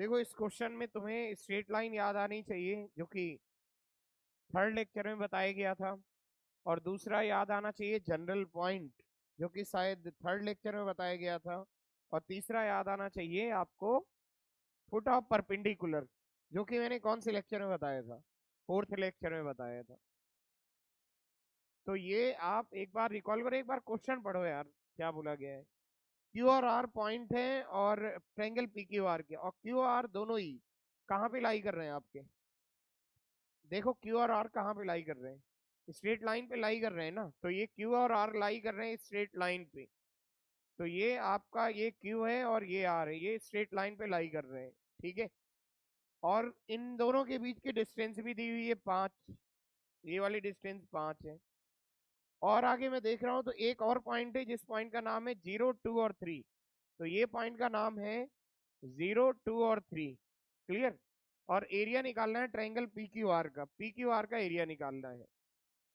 देखो इस क्वेश्चन में तुम्हें स्ट्रेट लाइन याद आनी चाहिए जो कि थर्ड लेक्चर में बताया गया था, और दूसरा याद आना चाहिए जनरल पॉइंट जो कि शायद थर्ड लेक्चर में बताया गया था, और तीसरा याद आना चाहिए आपको फुट ऑफ परपेंडिकुलर जो कि मैंने कौन से लेक्चर में बताया था, फोर्थ लेक्चर में बताया था। तो ये आप एक बार रिकॉल करो, एक बार क्वेश्चन पढ़ो यार क्या बोला गया है। क्यू और आर पॉइंट है और ट्रायंगल पी क्यू आर के, और क्यू आर दोनों ही कहाँ पे लाई कर रहे हैं आपके, देखो क्यू और आर कहाँ पे लाई कर रहे हैं, स्ट्रेट लाइन पे लाई कर रहे हैं ना। तो ये क्यू और आर लाई कर रहे हैं स्ट्रेट लाइन पे, तो ये आपका ये क्यू है और ये आर है, ये स्ट्रेट लाइन पे लाई कर रहे हैं। ठीक है, और इन दोनों के बीच की डिस्टेंस भी दी हुई है 5, ये वाली डिस्टेंस 5 है। और आगे मैं देख रहा हूँ तो एक और पॉइंट है जिस पॉइंट का नाम है 0, 2 और 3। तो ये पॉइंट का नाम है 0, 2 और 3। क्लियर। और एरिया निकालना है ट्रायंगल पी क्यू आर का, पी क्यू आर का एरिया निकालना है।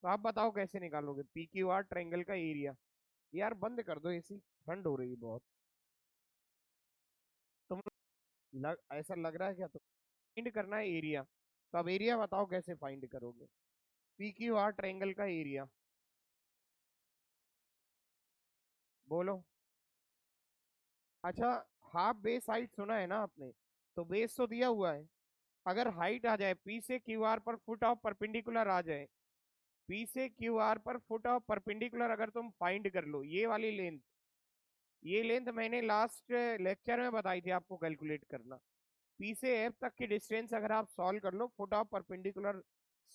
तो आप बताओ कैसे निकालोगे पी क्यू आर ट्रायंगल का एरिया। यार बंद कर दो एसी, ठंड हो रही है बहुत। तुम ऐसा लग रहा है क्या, तो फाइंड करना है एरिया। तो अब एरिया बताओ कैसे फाइंड करोगे पी क्यू आर ट्रायंगल का एरिया, बोलो। अच्छा, हाफ बेस हाइट सुना है ना आपने, तो बेस तो दिया हुआ है। अगर हाइट आ जाए पी से क्यू आर पर फुट ऑफ परपेंडिकुलर आ जाए, पी से क्यू आर पर फुट ऑफ परपेंडिकुलर अगर तुम फाइंड कर लो, ये वाली लेंथ, ये लेंथ मैंने लास्ट लेक्चर में बताई थी आपको कैलकुलेट करना। पी से एफ तक की डिस्टेंस अगर आप सॉल्व कर लो फुट ऑफ परपेंडिकुलर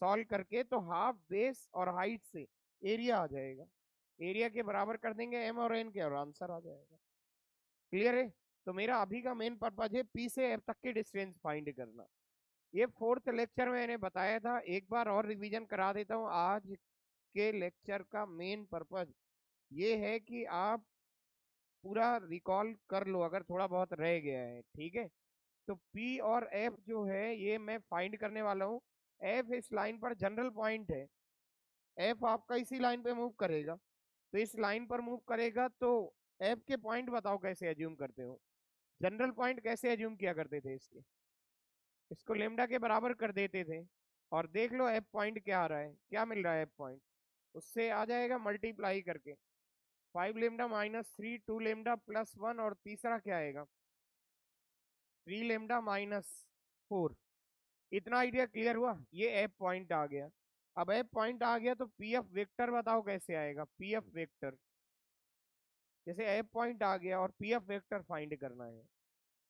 सॉल्व करके, तो हाफ बेस और हाइट से एरिया आ जाएगा। एरिया के बराबर कर देंगे एम और एन के, और आंसर आ जाएगा। क्लियर है। तो मेरा अभी का मेन पर्पज है पी से एफ तक की डिस्टेंस फाइंड करना। ये फोर्थ लेक्चर में मैंने बताया था, एक बार और रिवीजन करा देता हूँ। आज के लेक्चर का मेन पर्पज ये है कि आप पूरा रिकॉल कर लो अगर थोड़ा बहुत रह गया है। ठीक है, तो P और F जो है ये मैं फाइंड करने वाला हूँ। F इस लाइन पर जनरल पॉइंट है, F आपका इसी लाइन पे मूव करेगा, तो इस लाइन पर मूव करेगा, तो F के पॉइंट बताओ कैसे एज्यूम करते हो, जनरल पॉइंट कैसे एज्यूम किया करते थे इसके, इसको लेमडा के बराबर कर देते थे, और देख लो F पॉइंट क्या आ रहा है, क्या मिल रहा है F पॉइंट, उससे आ जाएगा मल्टीप्लाई करके 5 लेमडा माइनस 3, 2 लेमडा प्लस 1, और तीसरा क्या आएगा 3 लेमडा माइनस 4। इतना आइडिया क्लियर हुआ, ये एफ पॉइंट आ गया। अब एफ पॉइंट आ गया तो पी एफ वेक्टर बताओ कैसे आएगा, पी एफ वेक्टर, जैसे एफ पॉइंट आ गया और पी एफ वेक्टर फाइंड करना है,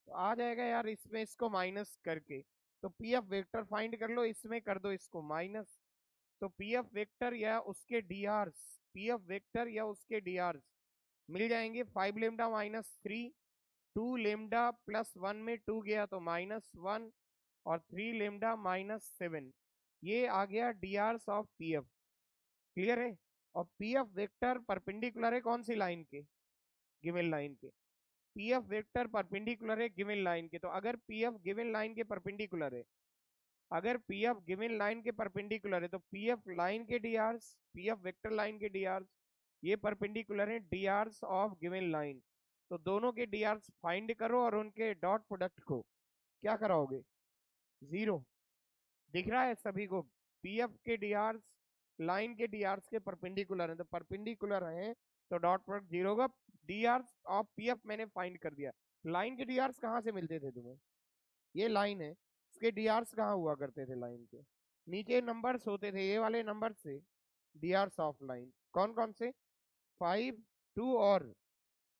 तो आ जाएगा यार इसमें इसको माइनस करके। तो पी एफ वेक्टर फाइंड कर लो, इसमें कर दो इसको माइनस, तो पी एफ वेक्टर या उसके D Rs, P F vector या उसके डी आर्स मिल जाएंगे 5 लेमडा माइनस 3, 2 लेमडा प्लस 1 में 2 गया तो -1, और 3 लेमडा -7। ये आ गया D Rs of P F. Clear है। और पी एफ वेक्टर परपेंडिकुलर है कौन सी लाइन के, गिवन लाइन के। पी एफ वेक्टर परपेंडिकुलर है गिवन लाइन के, तो अगर पी एफ गिवन लाइन के परपेंडिकुलर है, अगर पी एफ गिवन लाइन के परपेंडिकुलर है, तो पी एफ लाइन के D Rs, P F vector line के डी आर्स ये परपेंडिकुलर है D Rs of given line. तो दोनों के डी आर्स फाइंड करो और उनके डॉट प्रोडक्ट को क्या कराओगे, जीरो। दिख रहा है सभी को, पीएफ के डीआर्स लाइन के डीआर्स के परपेंडिकुलर है, तो परपेंडिकुलर है तो डॉट प्रोडक्ट जीरो होगा। डीआर्स ऑफ पीएफ मैंने फाइंड कर दिया। लाइन के डीआर्स कहाँ से मिलते थे तुम्हें, ये लाइन है, इसके डीआर्स कहाँ हुआ करते थे लाइन के, नीचे नंबर्स होते थे ये वाले नंबर से डीआर्स ऑफ लाइन कौन कौन से, 5, 2 और।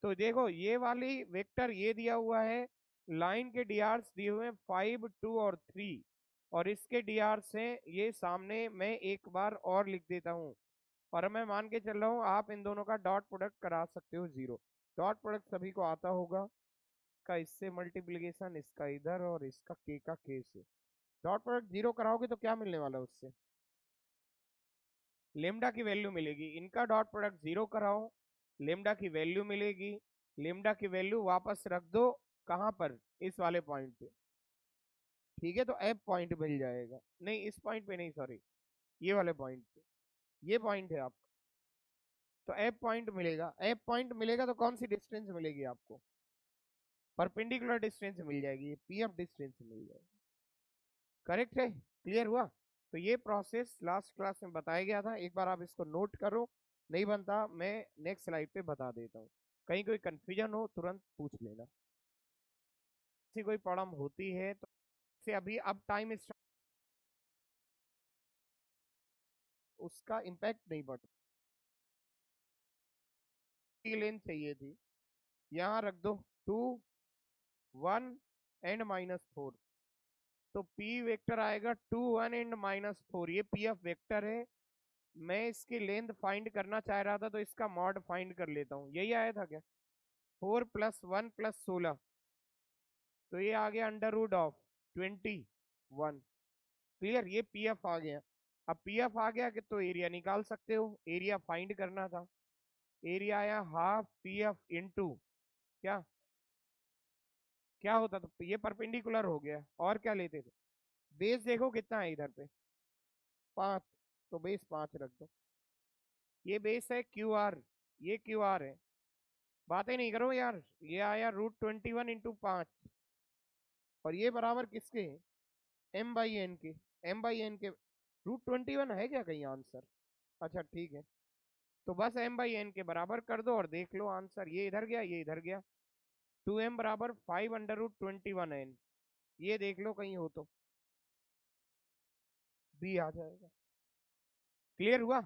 तो देखो ये वाली वेक्टर ये दिया हुआ है, लाइन के डीआर्स दिए हुए हैं 5, 2 और 3, और इसके डीआर्स हैं ये सामने, मैं एक बार और लिख देता हूँ, और मैं मान के चल रहा हूँ आप इन दोनों का डॉट प्रोडक्ट करा सकते हो जीरो। डॉट प्रोडक्ट सभी को आता होगा, इसका इससे मल्टीप्लीकेशन, इसका इधर और इसका के का के से, डॉट प्रोडक्ट जीरो कराओगे तो क्या मिलने वाला है उससे, लेमडा की वैल्यू मिलेगी। इनका डॉट प्रोडक्ट जीरो कराओ, लेमडा की वैल्यू मिलेगी, लेमडा की वैल्यू वापस रख दो कहां पर, इस वाले पॉइंट पे। ठीक है, तो एफ पॉइंट मिल जाएगा, नहीं इस पॉइंट पे नहीं, सॉरी ये वाले पॉइंट पे, ये पॉइंट है आपका। तो एफ पॉइंट मिलेगा, एफ पॉइंट मिलेगा तो कौन सी डिस्टेंस मिलेगी आपको, परपेंडिकुलर डिस्टेंस मिल जाएगी, पी ऑफ डिस्टेंस मिल जाएगी। करेक्ट है, क्लियर हुआ। तो ये प्रोसेस लास्ट क्लास में बताया गया था, एक बार आप इसको नोट करो, नहीं बनता मैं नेक्स्ट स्लाइड पे बता देता हूँ, कहीं कोई कंफ्यूजन हो तुरंत पूछ लेना। ऐसी कोई प्रॉब्लम होती है तो से अभी अब टाइम उसका इम्पैक्ट नहीं पड़ता। लेंथ चाहिए थी, यहाँ रख दो 2 1 एंड -4, तो P वेक्टर आएगा 2 1 एंड -4, ये P ऑफ वेक्टर है। मैं इसकी लेंथ फाइंड करना चाह रहा था तो इसका मॉड फाइंड कर लेता हूँ, यही आया था क्या, 4 + 1 + 16, तो ये आ गया √21। क्लियर, ये पी एफ आ गया। अब पी एफ आ गया कि तो एरिया निकाल सकते हो, एरिया फाइंड करना था, एरिया आया हाफ पी एफ इंटू क्या क्या होता था, तो ये परपेंडिकुलर हो गया, और क्या लेते थे, बेस देखो कितना है इधर पे 5, तो बेस 5 रख दो, ये बेस है क्यू आर, ये क्यू आर है, बातें नहीं करो यार, ये आया √21 × 5, और ये बराबर किसके, m/n के, m/n के, √21 है क्या कहीं आंसर, अच्छा ठीक है, तो बस m/n के बराबर कर दो और देख लो आंसर, ये इधर गया ये इधर गया, 2m बराबर 5√21n, ये देख लो कहीं हो तो बी आ जाएगा। क्लियर हुआ।